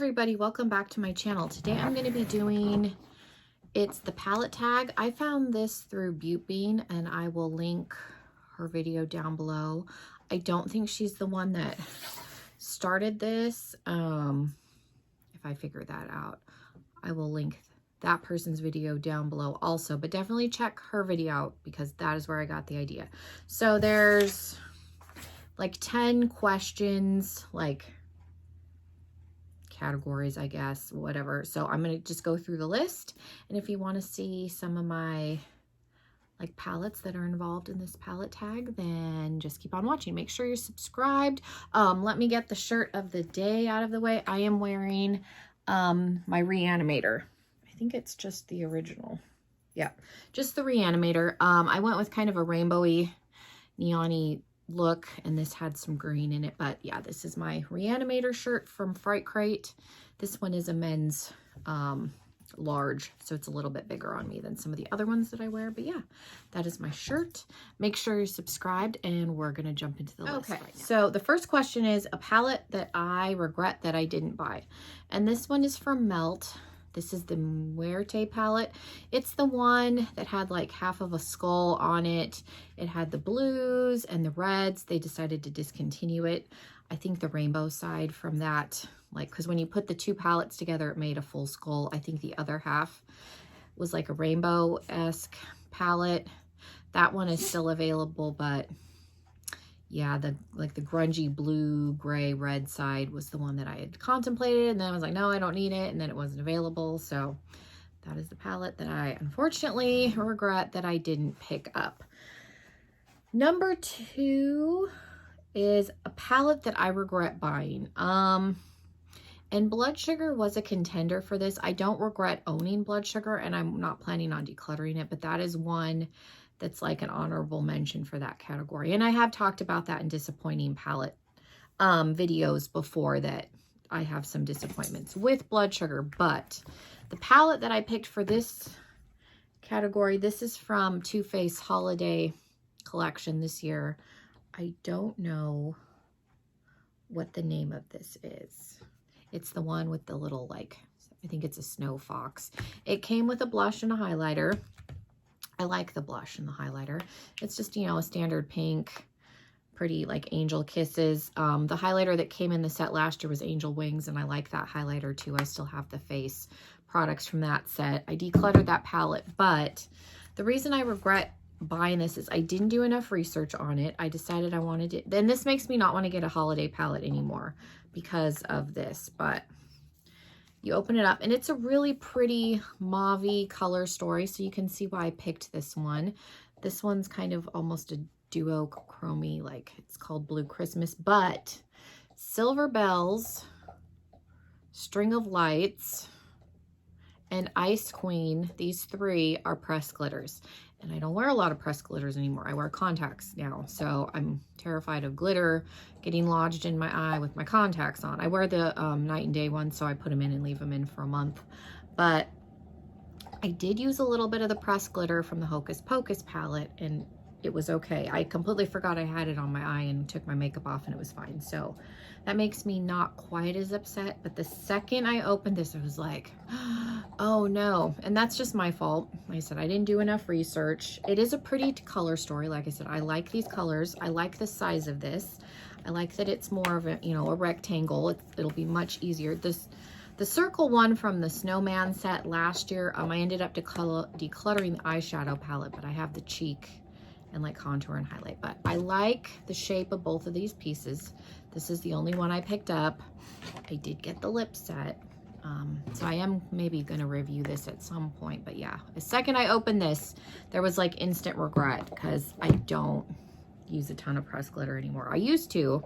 everybody, welcome back to my channel. Today I'm going to be doing, it's the palette tag. I found this through beautebean and I will link her video down below. I don't think she's the one that started this. If I figure that out, I will link that person's video down below also, but definitely check her video out because that is where I got the idea. So there's like 10 questions, like categories, I guess, whatever. So I'm going to just go through the list. And if you want to see some of my like palettes that are involved in this palette tag, then just keep on watching. Make sure you're subscribed. Let me get the shirt of the day out of the way. I am wearing my Reanimator. I think it's just the original. Yeah, just the Reanimator. I went with kind of a rainbowy, neon-y look, and this had some green in it, but yeah, this is my Reanimator shirt from Fright Crate. This one is a men's large, so it's a little bit bigger on me than some of the other ones that I wear, but yeah, that is my shirt. Make sure you're subscribed, and we're gonna jump into the list right now. So the first question is a palette that I regret that I didn't buy, and this one is from Melt. This is the Muerte palette. It's the one that had like half of a skull on it. It had the blues and the reds. They decided to discontinue it. I think the rainbow side from that, like, because when you put the two palettes together, it made a full skull. I think the other half was like a rainbow-esque palette. That one is still available, but yeah, the grungy blue, gray, red side was the one that I had contemplated, and then I was like, no, I don't need it, and then it wasn't available. So that is the palette that I unfortunately regret that I didn't pick up. Number 2 is a palette that I regret buying. And Blood Sugar was a contender for this. I don't regret owning Blood Sugar, and I'm not planning on decluttering it, but that is one that's like an honorable mention for that category. And I have talked about that in disappointing palette videos before, that I have some disappointments with Blood Sugar. But the palette that I picked for this category, this is from Too Faced Holiday Collection this year. I don't know what the name of this is. It's the one with the little, like, I think it's a snow fox. It came with a blush and a highlighter. I like the blush and the highlighter. It's just, you know, a standard pink, pretty like Angel Kisses. The highlighter that came in the set last year was Angel Wings, and I like that highlighter too. I still have the face products from that set. I decluttered that palette, but the reason I regret buying this is I didn't do enough research on it. I decided I wanted it. Then this makes me not want to get a holiday palette anymore because of this, but you open it up, and it's a really pretty mauve-y color story, so you can see why I picked this one. This one's kind of almost a duochrome, like it's called Blue Christmas, but Silver Bells, String of Lights, and Ice Queen, these 3 are pressed glitters. And I don't wear a lot of pressed glitters anymore. I wear contacts now, so I'm terrified of glitter getting lodged in my eye with my contacts on. I wear the night and day ones, so I put them in and leave them in for a month. But I did use a little bit of the pressed glitter from the Hocus Pocus palette, and it was okay. I completely forgot I had it on my eye and took my makeup off, and it was fine. So that makes me not quite as upset. But the second I opened this, I was like, oh no. And that's just my fault. Like I said, I didn't do enough research. It is a pretty color story. Like I said, I like these colors. I like the size of this. I like that it's more of a, you know, a rectangle. It'll be much easier. The circle one from the Snowman set last year, I ended up decluttering the eyeshadow palette, but I have the cheek and like contour and highlight. But I like the shape of both of these pieces. This is the only one I picked up. I did get the lip set. So I am maybe gonna review this at some point, but yeah, the second I opened this, there was like instant regret because I don't use a ton of pressed glitter anymore. I used to,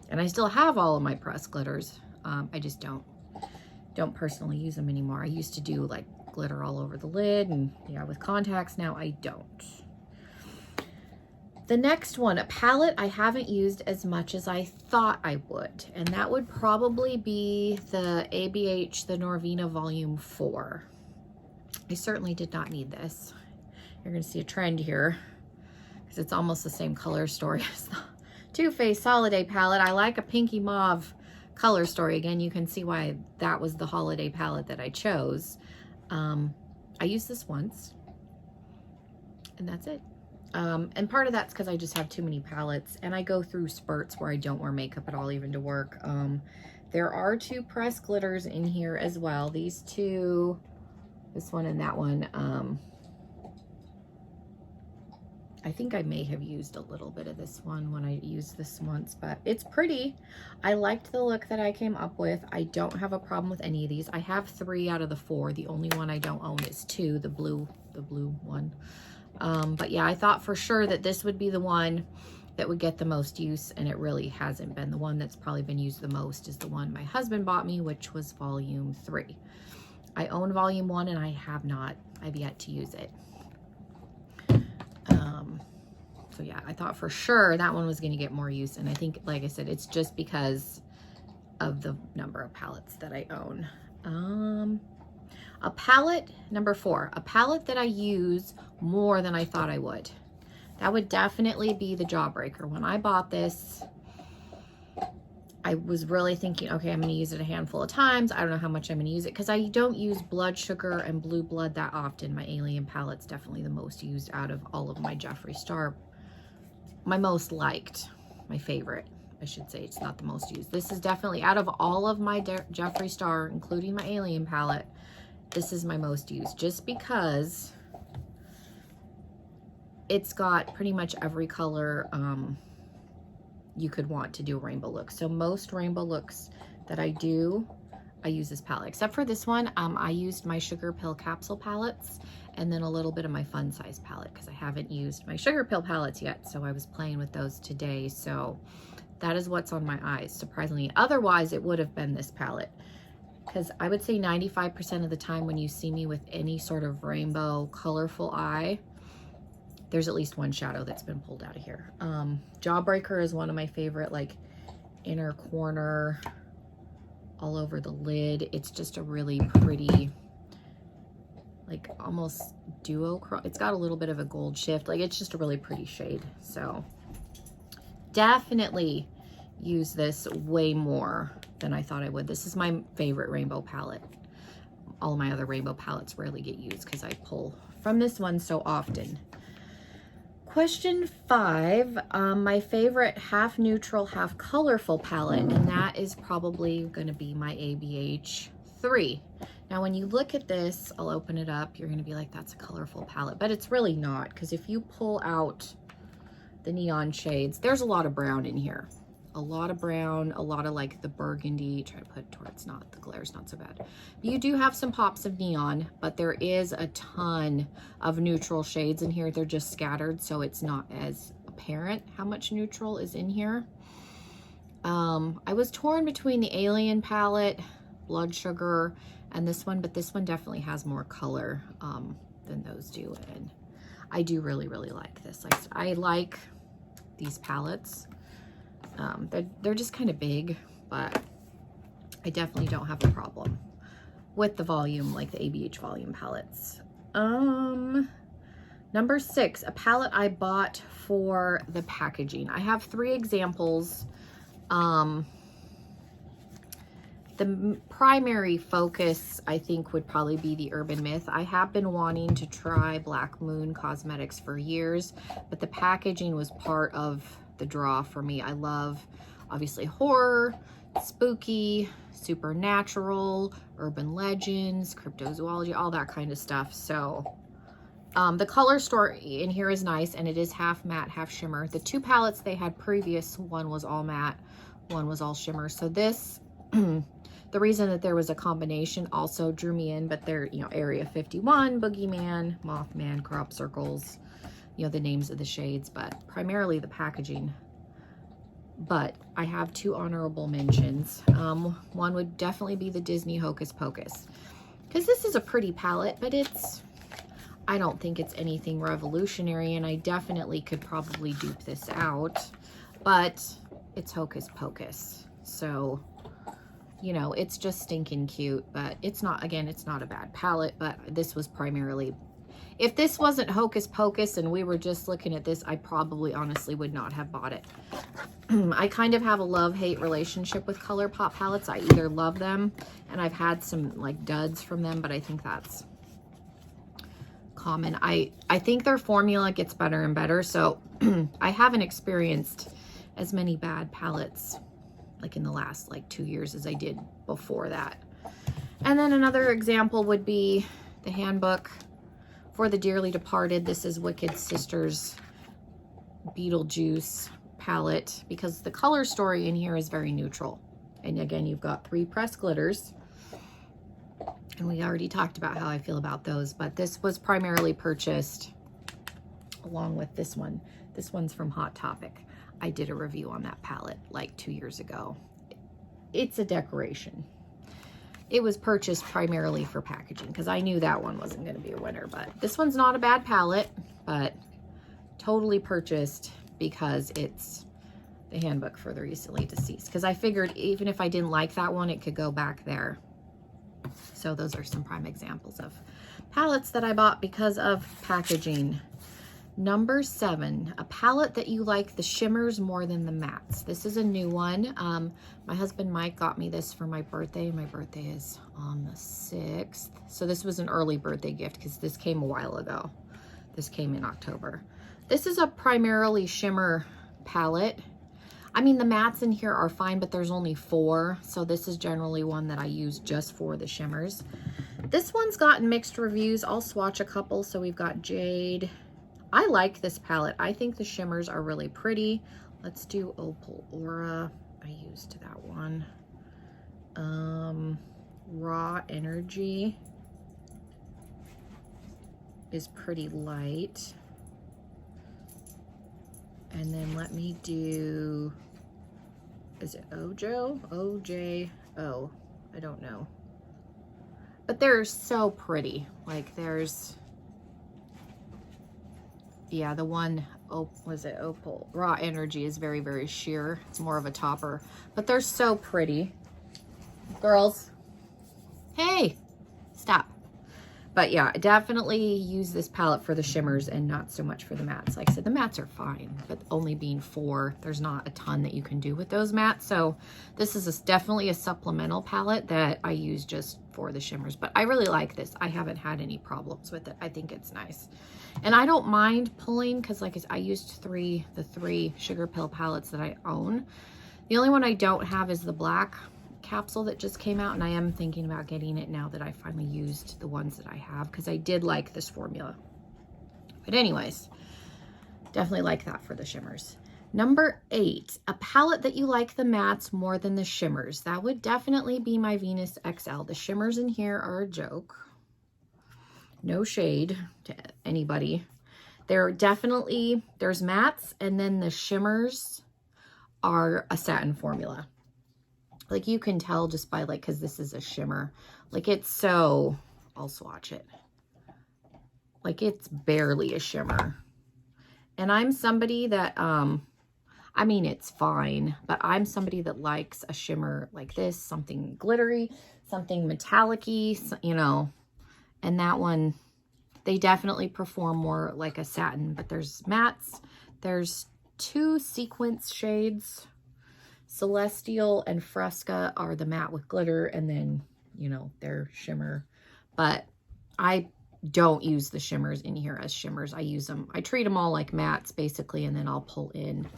and I still have all of my pressed glitters. I just don't personally use them anymore. I used to do like glitter all over the lid, and yeah, with contacts now I don't. The next one, a palette I haven't used as much as I thought I would, and that would probably be the ABH, the Norvina Volume 4. I certainly did not need this. You're gonna see a trend here because it's almost the same color story as the Too Faced Holiday palette. I like a pinky mauve color story. Again, you can see why that was the holiday palette that I chose. I used this once, and that's it. And part of that's because I just have too many palettes, and I go through spurts where I don't wear makeup at all, even to work. There are 2 pressed glitters in here as well. These 2, this one and that one. I think I may have used a little bit of this one when I used this once, but it's pretty. I liked the look that I came up with. I don't have a problem with any of these. I have 3 out of the 4. The only one I don't own is 2, the blue one. But yeah, I thought for sure that this would be the one that would get the most use, and it really hasn't been. The one that's probably been used the most is the one my husband bought me, which was volume 3. I own volume 1 and I've yet to use it. So yeah, I thought for sure that one was going to get more use, and I think, like I said, it's just because of the number of palettes that I own. A palette, number 4, a palette that I use more than I thought I would. That would definitely be the Jawbreaker. When I bought this, I was really thinking, okay, I'm going to use it a handful of times. I don't know how much I'm going to use it, because I don't use Blood Sugar and Blue Blood that often. My Alien palette's definitely the most used out of all of my Jeffree Star. My most liked, my favorite, I should say. It's not the most used. This is definitely, out of all of my Jeffree Star, including my Alien palette, this is my most used, just because it's got pretty much every color you could want to do a rainbow look. So most rainbow looks that I do, I use this palette. Except for this one, I used my Sugar Pill capsule palettes, and then a little bit of my Fun Size palette, because I haven't used my Sugar Pill palettes yet, so I was playing with those today. So that is what's on my eyes, surprisingly. Otherwise, it would have been this palette, because I would say 95% of the time when you see me with any sort of rainbow colorful eye, there's at least one shadow that's been pulled out of here. Jawbreaker is one of my favorite, like inner corner, all over the lid. It's just a really pretty, like almost duochrome. It's got a little bit of a gold shift. Like, it's just a really pretty shade. So definitely use this way more than I thought I would. This is my favorite rainbow palette. All of my other rainbow palettes rarely get used because I pull from this one so often. Question 5, my favorite half neutral, half colorful palette, and that is probably going to be my ABH 3. Now, when you look at this, I'll open it up, you're going to be like, that's a colorful palette, but it's really not, because if you pull out the neon shades, there's a lot of brown in here. A lot of brown, a lot of like the burgundy. Try to put it towards not, the glare's not so bad. You do have some pops of neon, but there is a ton of neutral shades in here. They're just scattered, so it's not as apparent how much neutral is in here. I was torn between the Alien palette, Blood Sugar, and this one, but this one definitely has more color than those do, and I do really, really like this. I like these palettes. They're just kind of big, but I definitely don't have a problem with the volume, like the ABH volume palettes. Number 6, a palette I bought for the packaging. I have 3 examples. The primary focus, I think, would probably be the Urban Myth. I have been wanting to try Black Moon Cosmetics for years, but the packaging was part of the draw for me. I love, obviously, horror, spooky, supernatural, urban legends, cryptozoology, all that kind of stuff. So the color story in here is nice, and it is half matte, half shimmer. The 2 palettes they had previous, one was all matte, one was all shimmer. So this, the reason that there was a combination also drew me in, but they're, you know, Area 51, Boogeyman, Mothman, Crop Circles, you know, the names of the shades, but primarily the packaging. But I have 2 honorable mentions. One would definitely be the Disney Hocus Pocus, because this is a pretty palette, but I don't think it's anything revolutionary, and I definitely could probably dupe this out, but it's Hocus Pocus. So, you know, it's just stinking cute, but it's not, again, it's not a bad palette, but this was primarily If this wasn't Hocus Pocus and we were just looking at this, I probably honestly would not have bought it. I kind of have a love-hate relationship with ColourPop palettes. I either love them, and I've had some like duds from them, but I think that's common. I think their formula gets better and better, so I haven't experienced as many bad palettes like in the last like 2 years as I did before that. And then another example would be the handbook for the Dearly Departed. This is Wicked Sisters Beetlejuice palette, because the color story in here is very neutral. And again, you've got 3 pressed glitters. And we already talked about how I feel about those, but this was primarily purchased along with this one. This one's from Hot Topic. I did a review on that palette like 2 years ago. It's a decoration. It was purchased primarily for packaging because I knew that one wasn't going to be a winner, but this one's not a bad palette, but totally purchased because it's the handbook for the recently deceased. Because I figured even if I didn't like that one, it could go back there. So those are some prime examples of palettes that I bought because of packaging. Number 7, a palette that you like the shimmers more than the mattes. This is a new one. My husband Mike got me this for my birthday. My birthday is on the 6th. So this was an early birthday gift because this came a while ago. This came in October. This is a primarily shimmer palette. I mean, the mattes in here are fine, but there's only 4. So this is generally one that I use just for the shimmers. This one's gotten mixed reviews. I'll swatch a couple. So we've got Jade. I like this palette. I think the shimmers are really pretty. Let's do Opal Aura. I used that one. Raw Energy is pretty light. And then let me do, is it Ojo? O-J-O. I don't know. But they're so pretty. Like there's, yeah, the one, oh, was it Opal? Raw Energy is very, very sheer. It's more of a topper, but they're so pretty. Girls, hey, stop. But yeah, definitely use this palette for the shimmers and not so much for the mattes. Like I said, the mattes are fine, but only being 4, there's not a ton that you can do with those mattes. So this is definitely a supplemental palette that I use just for the shimmers. But I really like this. I haven't had any problems with it. I think it's nice. And I don't mind pulling because like I used the 3 Sugar Pill palettes that I own. The only one I don't have is the black capsule that just came out, and I am thinking about getting it now that I finally used the ones that I have because I did like this formula. But anyways, definitely like that for the shimmers. Number 8, a palette that you like the mattes more than the shimmers. That would definitely be my Venus XL. The shimmers in here are a joke. No shade to anybody. There's mattes, and then the shimmers are a satin formula. Like you can tell just by like, cause this is a shimmer, like it's so, I'll swatch it. Like it's barely a shimmer. And I'm somebody that, I mean, it's fine, but I'm somebody that likes a shimmer like this, something glittery, something metallic-y, you know, and that one, they definitely perform more like a satin, but there's mattes. There's 2 sequence shades. Celestial and Fresca are the matte with glitter, and then, you know, they're shimmer. But I don't use the shimmers in here as shimmers. I use them, I treat them all like mattes basically, and then I'll pull in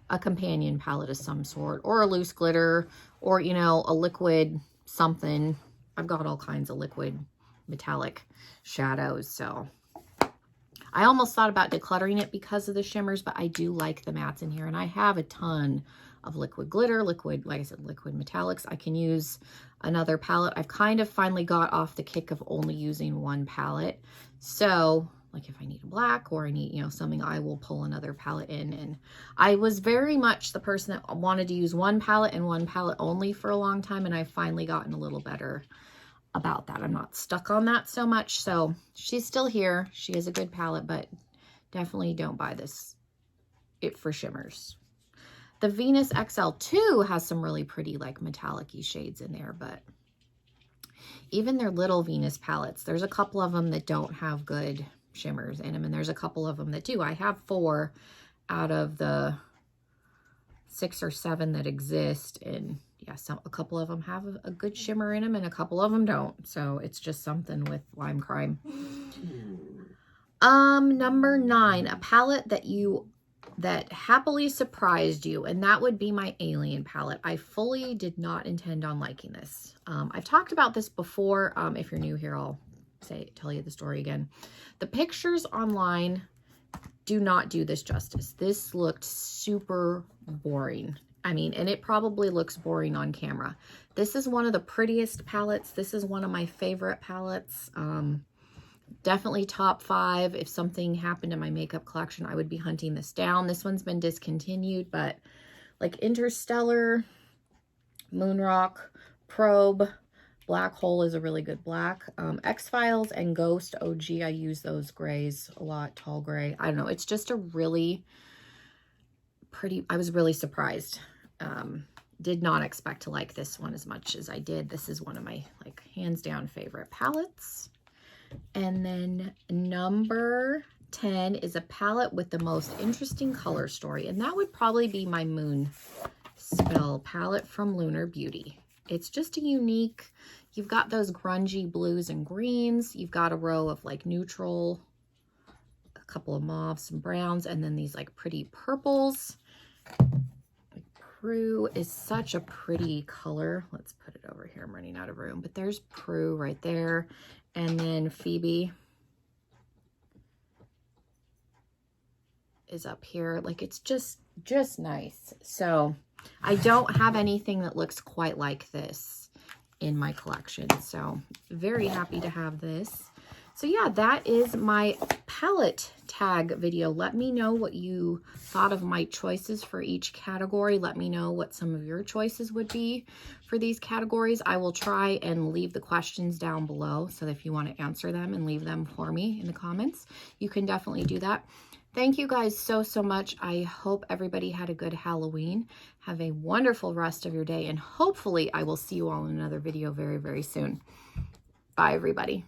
a companion palette of some sort, or a loose glitter, or, you know, a liquid something. I've got all kinds of liquid metallic shadows, so I almost thought about decluttering it because of the shimmers, but I do like the mattes in here, and I have a ton of liquid glitter, liquid, like I said, liquid metallics. I can use another palette. I've kind of finally got off the kick of only using one palette. So like if I need a black or I need, you know, something, I will pull another palette in. And I was very much the person that wanted to use one palette and one palette only for a long time. And I've finally gotten a little better about that. I'm not stuck on that so much. So she's still here. She is a good palette, but definitely don't buy it for shimmers. The Venus XL2 has some really pretty like metallic-y shades in there, but even their little Venus palettes, there's a couple of them that don't have good shimmers in them, and there's a couple of them that do. I have 4 out of the 6 or 7 that exist, and yeah, a couple of them have a good shimmer in them and a couple of them don't. So it's just something with Lime Crime. Number 9, a palette that happily surprised you, and that would be my Alien palette. I fully did not intend on liking this. I've talked about this before. If you're new here, I'll tell you the story again. The pictures online do not do this justice. This looked super boring. I mean, and it probably looks boring on camera. This is one of the prettiest palettes. This is one of my favorite palettes. Definitely top 5. If something happened in my makeup collection, I would be hunting this down. This one's been discontinued, but like Interstellar, Moonrock, Probe, Black Hole is a really good black. X-Files and Ghost OG, I use those grays a lot, tall gray. I don't know. It's just a really pretty, I was really surprised. Did not expect to like this one as much as I did. This is one of my like hands down favorite palettes. And then number 10 is a palette with the most interesting color story. And that would probably be my Moon Spell palette from Lunar Beauty. It's just a unique, you've got those grungy blues and greens. You've got a row of like neutral, a couple of mauves, some browns, and then these like pretty purples. Prue is such a pretty color. Let's put it over here. I'm running out of room, but there's Prue right there. And then Phoebe is up here. Like, it's just nice. So I don't have anything that looks quite like this in my collection. So very happy to have this. So yeah, that is my palette tag video. Let me know what you thought of my choices for each category. Let me know what some of your choices would be for these categories. I will try and leave the questions down below, so that if you want to answer them and leave them for me in the comments, you can definitely do that. Thank you guys so much. I hope everybody had a good Halloween. Have a wonderful rest of your day, and hopefully I will see you all in another video very soon. Bye, everybody.